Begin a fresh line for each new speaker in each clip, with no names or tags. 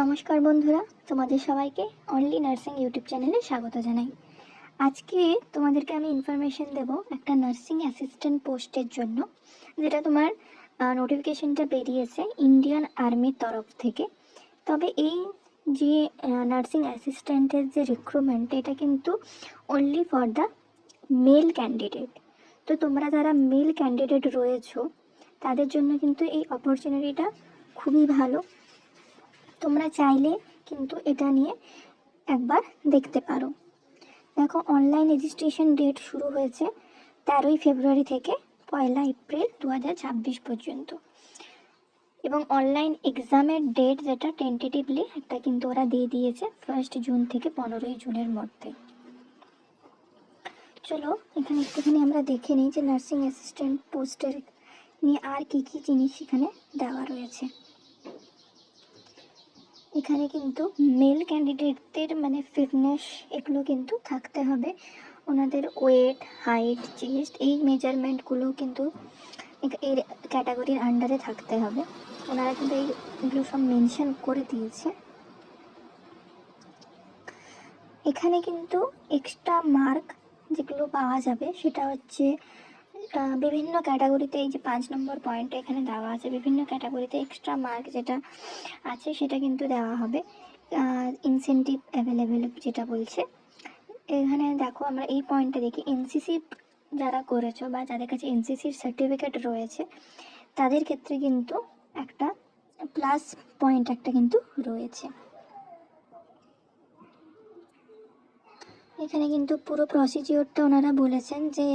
নমস্কার বন্ধুরা, তোমাদের সবাইকে অনলি নার্সিং ইউটিউব চ্যানেলে স্বাগত জানাই। আজকে তোমাদেরকে আমি ইনফরমেশন দেব একটা নার্সিং অ্যাসিস্ট্যান্ট পোস্টের জন্য, যেটা তোমার নোটিফিকেশনটা বেরিয়েছে ইন্ডিয়ান আর্মির তরফ থেকে। তবে এই যে নার্সিং অ্যাসিস্ট্যান্টের যে রিক্রুটমেন্ট, এটা কিন্তু only for the male candidate. তো তোমরা যারা মেল ক্যান্ডিডেট রয়েছো তাদের জন্য কিন্তু এই অপরচুনিটিটা খুবই ভালো। তোমরা চাইলে কিন্তু এটা নিয়ে একবার দেখতে পারো। দেখো, অনলাইন রেজিস্ট্রেশন ডেট শুরু হয়েছে 13ই ফেব্রুয়ারি থেকে 1 এপ্রিল 2026 পর্যন্ত, এবং অনলাইন এক্সামের ডেট যেটা টেন্টেটিভলি একটা কিন্তু ওরা দিয়ে দিয়েছে 1 জুন থেকে 15 জুনের মধ্যে। চলো এখানে একটুখানি আমরা দেখে নিই যে নার্সিং অ্যাসিস্ট্যান্ট পোস্টের নিয়ে আর কি কি জিনিস এখানে দেওয়া রয়েছে। এখানে কিন্তু মেল ক্যান্ডিডেটদের ফিটনেস এগুলো কিন্তু থাকতে হবে, ওনাদের ওয়েট, হাইট, চেস্ট এই মেজারমেন্টগুলো কিন্তু এর ক্যাটাগরির আন্ডারে থাকতে হবে। ওনারা কিন্তু এইগুলো সব মেনশন করে দিয়েছে। এখানে কিন্তু এক্সট্রা মার্ক যেগুলো পাওয়া যাবে সেটা হচ্ছে বিভিন্ন ক্যাটাগরিতে, এই যে 5 নম্বর পয়েন্টে এখানে দেওয়া আছে, বিভিন্ন ক্যাটাগরিতে এক্সট্রা মার্ক যেটা আছে সেটা কিন্তু দেওয়া হবে। ইনসেন্টিভ অ্যাভেলেবেল যেটা বলছে এখানে, দেখো আমরা এই পয়েন্টে দেখি, এনসিসি যারা করেছো বা যাদের কাছে এনসিসির সার্টিফিকেট রয়েছে তাদের ক্ষেত্রে কিন্তু একটা প্লাস পয়েন্ট একটা কিন্তু রয়েছে। এখানে কিন্তু পুরো প্রসিজিওরটা ওনারা বলেছেন যে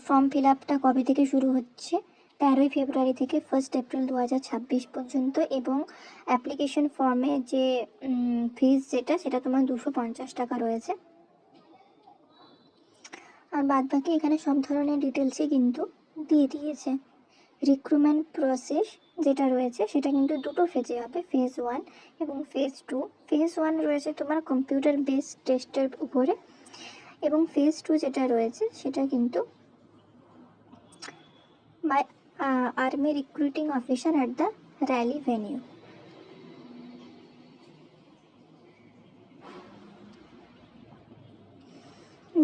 ফর্ম ফিল আপটা কবে থেকে শুরু হচ্ছে, 13ই ফেব্রুয়ারি থেকে 1 এপ্রিল 2026 পর্যন্ত, এবং অ্যাপ্লিকেশন ফর্মে যে ফিস যেটা সেটা তোমার 250 টাকা রয়েছে। আর বাদ বাকি এখানে সব ধরনের ডিটেলসই কিন্তু দিয়ে দিয়েছে। রিক্রুটমেন্ট প্রসেস যেটা রয়েছে সেটা কিন্তু দুটো ফেজে হবে, ফেজ 1 এবং ফেজ 2। ফেজ 1 রয়েছে তোমার কম্পিউটার বেসড টেস্টের উপরে, এবং ফেজ 2 যেটা রয়েছে সেটা কিন্তু by army recruiting officer at the rally venue.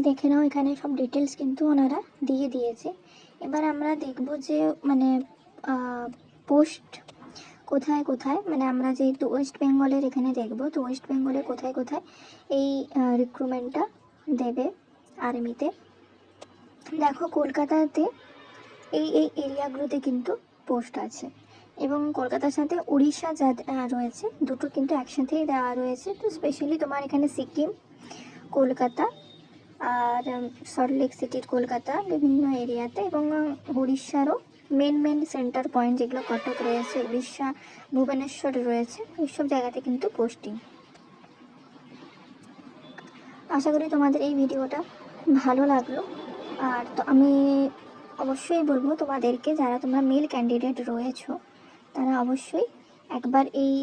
দেখে নাও, এখানে সব ডিটেলস কিন্তু ওনারা দিয়ে দিয়েছে। এবার আমরা দেখব যে পোস্ট কোথায় কোথায়, আমরা যেহেতু ওয়েস্ট বেঙ্গলের এখানে দেখব, তো ওয়েস্ট বেঙ্গলে কোথায় কোথায় এই রিক্রুটমেন্টটা দেবে আর্মিতে। দেখো, কলকাতাতে এই এরিয়াগুলোতে কিন্তু পোস্ট আছে, এবং কলকাতার সাথে উড়িষ্যা যা রয়েছে দুটো কিন্তু একসাথেই দেওয়া রয়েছে। তো স্পেশালি তোমার এখানে সিকিম, কলকাতা আর সল্টলেক সিটির কলকাতা বিভিন্ন এরিয়াতে, এবং উড়িষ্যারও মেন সেন্টার পয়েন্ট যেগুলো কটক রয়েছে, উড়িষ্যা ভুবনেশ্বর রয়েছে, এইসব জায়গাতে কিন্তু পোস্টিং। আশা করি তোমাদের এই ভিডিওটা ভালো লাগলো। আর তো আমি অবশ্যই বলবো তোমাদেরকে, যারা তোমরা মেল ক্যান্ডিডেট রয়েছো তারা অবশ্যই একবার এই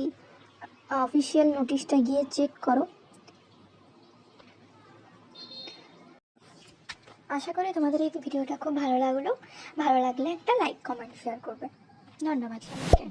অফিসিয়াল নোটিশটা গিয়ে চেক করো। আশা করি তোমাদের এই ভিডিওটা খুব ভালো লাগলো। ভালো লাগলে একটা লাইক, কমেন্ট, শেয়ার করবে। ধন্যবাদ সবাইকে।